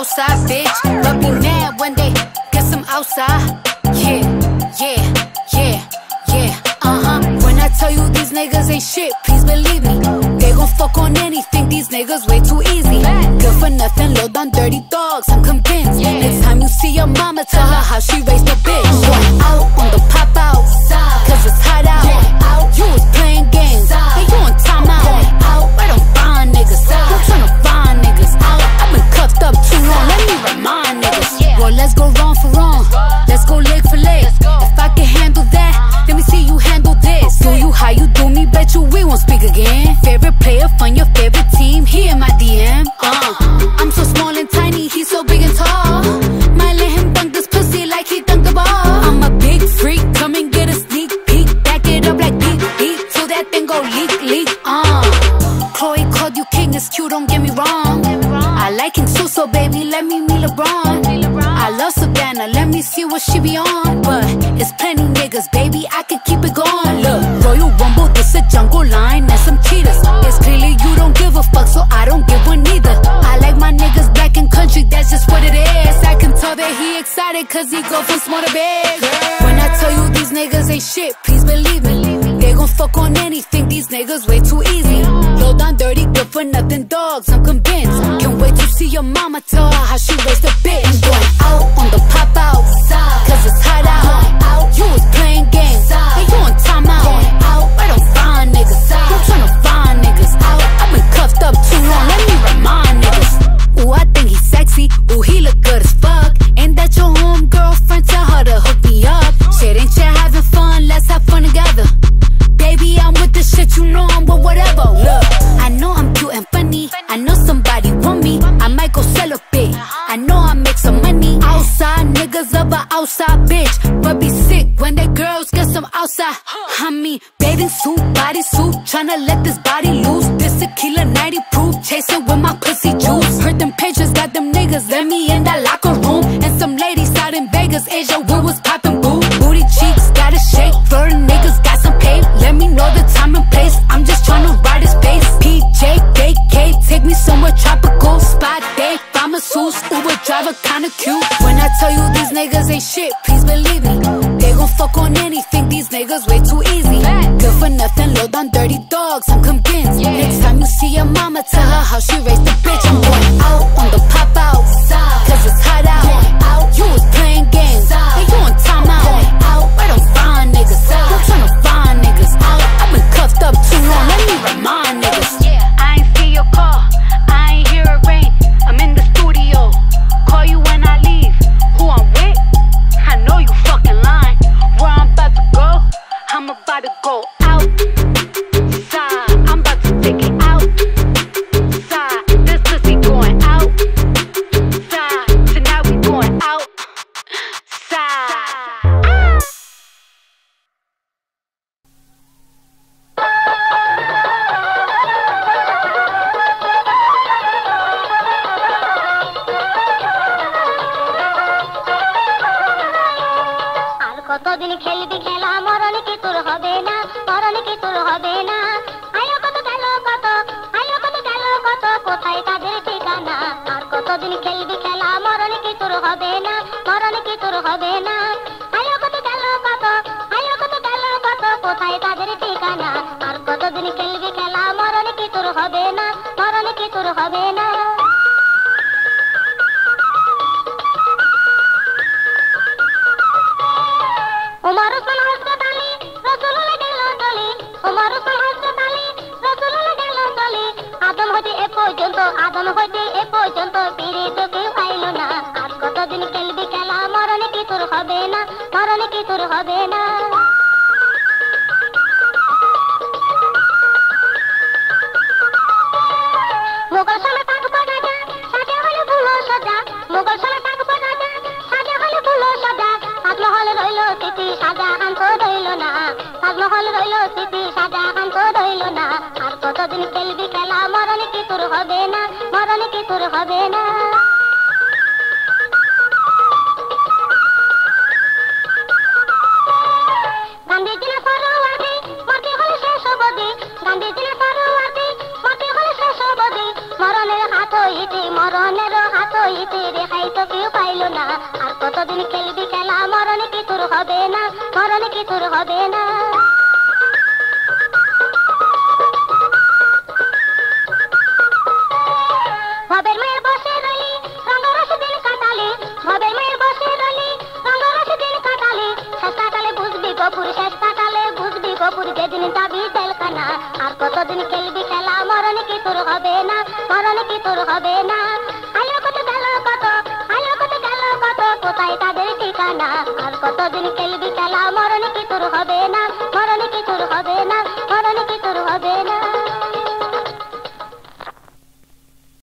outside, bitch. But be mad when they get some outside. Yeah, yeah, yeah, yeah, When I tell you these niggas ain't shit, please believe me. They gon' fuck on anything, these niggas way too easy. Good for nothing, low down dirty dogs, I'm convinced. Next time you see your mama, tell her how she raised a bitch. I'm going out on the pop out, cause it's hot out. You was playing games, hey, you on timeout. Where them fine niggas? I'm tryna find niggas. I've been cuffed up too long, let me remind niggas. Well, let's go wrong for wrong, let's go leg for leg. If I can handle that, let me see you handle this. Do you how you do me, bet you we won't speak again. Favorite player from your favorite team, he in my DM. I'm so small and tiny, he's so big and tall. Might let him dunk this pussy like he dunked the ball. I'm a big freak, come and get a sneak peek. Back it up like beep, beep, till that thing go leak, leak. Chloe called you king, it's cute, don't get me wrong. I like King so baby, let me meet LeBron. I love Savannah, let me see what she be on. But it's plenty niggas, baby, I can keep it going. Look, Royal Rumble, this a jungle line and some cheaters. It's clearly you don't give a fuck, so I don't give one either. I like my niggas black and country, that's just what it is. I can tell that he excited, cause he go from small to big. When I tell you these niggas ain't shit, please believe me. They gon' fuck on anything, these niggas way too easy. Low down dirty, good for nothing dogs, I'm convinced. Can't wait to see your mama, tell her how she raised a bitch. I'm going out on the pop out, cause it's hot out. You was playing games, hey, you on timeout. Where them fine niggas? I'm tryna find niggas. I've been cuffed up too long, let me remind niggas. Ooh, I think he's sexy, ooh, he look good as fuck. Ain't that your home girlfriend? Tell her to hook me up. Shit, ain't you having fun? Let's have fun together. Baby, I'm with the shit, you know I'm with whatever. Look, I know I'm cute and funny, I know somebody want me, I might go sell a bit. I know I make some money. Outside niggas of a outside bitch, but be sick when they girls get some outside. I mean, bathing suit, body suit, tryna let this body loose. This tequila 90 proof, chasing with my pussy juice. Heard them pages got them niggas, let me in that locker room. And some ladies out in Vegas, Asia, what was poppin' boo. Booty cheeks, gotta shake, flirtin' niggas got some pay. Let me know the time and place, I'm just tryna ride his face. PJ, vacate, take me somewhere tropical. Spot day, find masseuse, Uber driver kinda cute. When I tell you these niggas ain't shit, please believe me. They gon' fuck on anything, these niggas way too easy. Good for nothing, low down dirty dogs, I'm convinced. Next time you see your mama, tell her how she raised the bitch. I'm going out on the pop out, cause it's hot out. You was playing games, hey, you on timeout. Where them fine niggas? I'm tryna find niggas. I've been cuffed up too long, let me remind niggas. I ain't see your call, I ain't hear it ring. I'm in the studio, call you when I leave. Who I'm with? I know you fucking lying. Where I'm about to go, I'm about to go outside. I'm about to take it outside. This pussy going outside. Tonight we going outside. কতদিন খেলবি খেলা মরণ কি তোর হবে না মরণ কি তোর হবে না আয়ো কত গেল কত কোথায় তাদের ঠিকানা আর কতদিন খেলবি খেলা মরণ কি তোর হবে না মরণ কি তোর হবে না আয়ো কত গেল কত কোথায় তাদের ঠিকানা আর কতদিন খেলবি খেলা মরণ কি তোর হবে না মরণ কি তোর হবে না Umar Usman Hospital, Rasulullah gelo doli. Umar Usman Hospital, Rasulullah gelo doli. Adam hote e porjonto pire to ke pailo na. Aaj koto din kelbi kela marone ki tur hobe na, marone ki tur hobe na. Mughal sole tak banaja, saje hole bhulo saja. Mughal sole tak banaja, saje hole bhulo saja. Tajmahal roilo siti saja han ko roilo na. Tajmahal roilo siti saja han ko roilo na. Ar koto din kelbi kela marone ki tur hobe na, marone ki tur hobe na. Gandhi ji ne sarwati marti hole shesh obodi. Gandhi ji ne sarwati marti hole shesh obodi. Maroner hath হইতে মরণের হাত হইতে রেহাই তো কেউ pile না। আর কতদিন খেলবি খেলা, মরণ কি তোর হবে না, মরণ কি তোর হবে না। ভবের মেয়ের বসে রইলি রঙ্গরস দিন কাটালি, ভবের মেয়ের বসে রইলি রঙ্গরস দিন কাটালি। শেষ কাটালে বুঝবি গপুর, শেষ কাটালে বুঝবি গপুর, যেদিন যাবি জেলখানা। আর কতদিন খেলবি খেলা, মরণ কি তোর হবে না, মরণ কি তোর হবে না। আলো কত গেল কত, আলো কত গেল কত, কোথায় তাদের ঠিকানা। আর কতদিন খেলবি